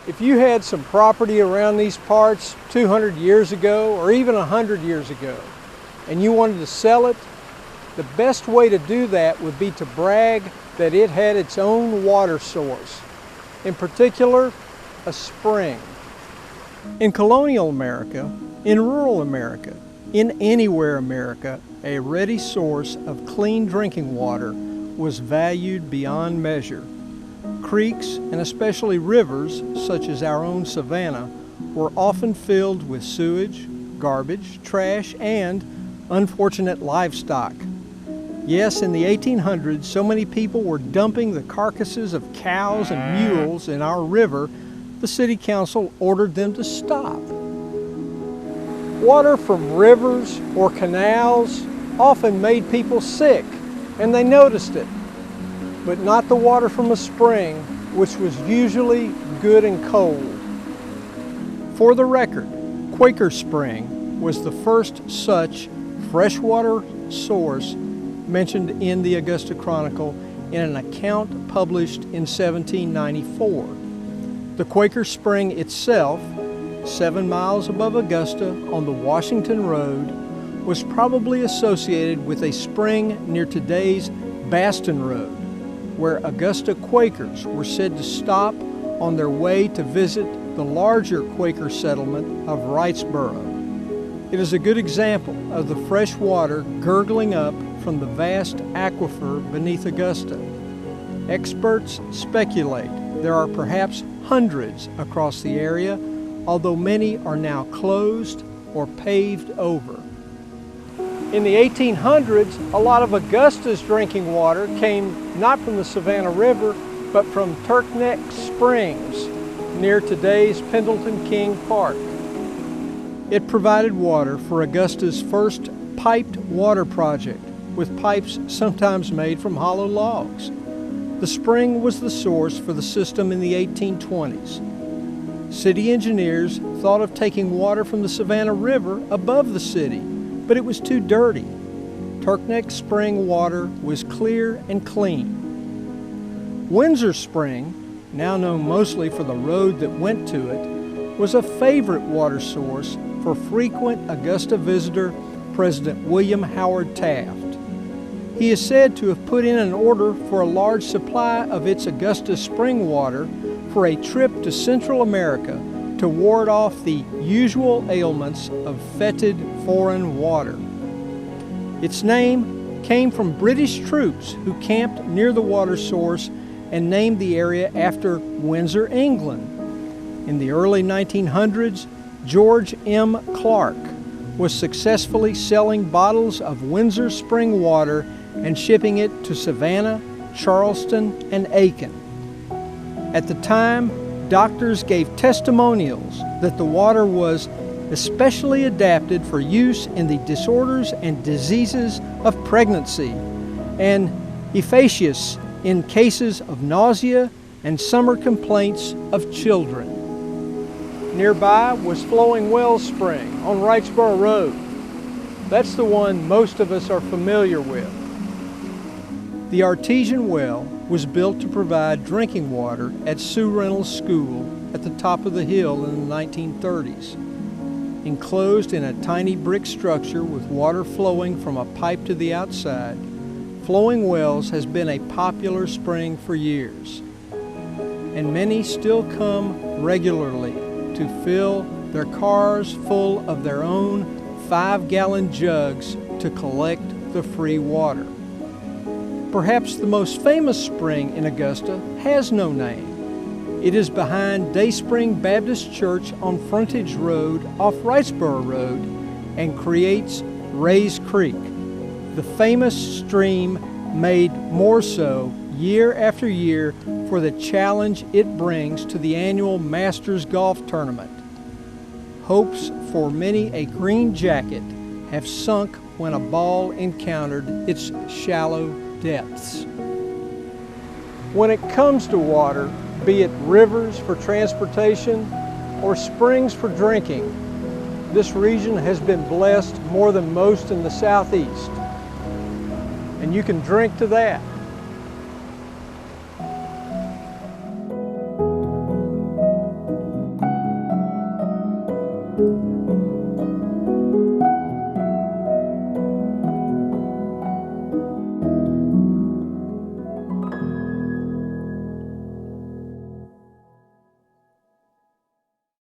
If you had some property around these parts 200 years ago or even 100 years ago and you wanted to sell it, the best way to do that would be to brag that it had its own water source, in particular, a spring. In colonial America, in rural America, in anywhere America, a ready source of clean drinking water was valued beyond measure. Creeks, and especially rivers, such as our own Savannah, were often filled with sewage, garbage, trash, and unfortunate livestock. Yes, in the 1800s, so many people were dumping the carcasses of cows and mules in our river, the city council ordered them to stop. Water from rivers or canals often made people sick, and they noticed it, but not the water from a spring, which was usually good and cold. For the record, Quaker Spring was the first such freshwater source mentioned in the Augusta Chronicle in an account published in 1794. The Quaker Spring itself, 7 miles above Augusta on the Washington Road, was probably associated with a spring near today's Baston Road, where Augusta Quakers were said to stop on their way to visit the larger Quaker settlement of Wrightsboro. It is a good example of the fresh water gurgling up from the vast aquifer beneath Augusta. Experts speculate there are perhaps hundreds across the area, although many are now closed or paved over. In the 1800s, a lot of Augusta's drinking water came not from the Savannah River, but from Turk Springs, near today's Pendleton King Park. It provided water for Augusta's first piped water project, with pipes sometimes made from hollow logs. The spring was the source for the system in the 1820s. City engineers thought of taking water from the Savannah River above the city, but it was too dirty. Turkneck Spring water was clear and clean. Windsor Spring, now known mostly for the road that went to it, was a favorite water source for frequent Augusta visitor President William Howard Taft. He is said to have put in an order for a large supply of its Augusta spring water for a trip to Central America to ward off the usual ailments of fetid foreign water. Its name came from British troops who camped near the water source and named the area after Windsor, England. In the early 1900s, George M. Clark was successfully selling bottles of Windsor spring water and shipping it to Savannah, Charleston, and Aiken. At the time, doctors gave testimonials that the water was especially adapted for use in the disorders and diseases of pregnancy, and efficacious in cases of nausea and summer complaints of children. Nearby was Flowing Wells Spring on Wrightsboro Road. That's the one most of us are familiar with. The artesian well was built to provide drinking water at Sue Reynolds School at the top of the hill in the 1930s. Enclosed in a tiny brick structure with water flowing from a pipe to the outside, Flowing Wells has been a popular spring for years, and many still come regularly to fill their cars full of their own 5-gallon jugs to collect the free water. Perhaps the most famous spring in Augusta has no name. It is behind Dayspring Baptist Church on Frontage Road off Wrightsboro Road and creates Rays Creek, the famous stream made more so year after year for the challenge it brings to the annual Masters Golf Tournament. Hopes for many a green jacket have sunk when a ball encountered its shallow depths. When it comes to water, be it rivers for transportation or springs for drinking, this region has been blessed more than most in the Southeast. And you can drink to that. you.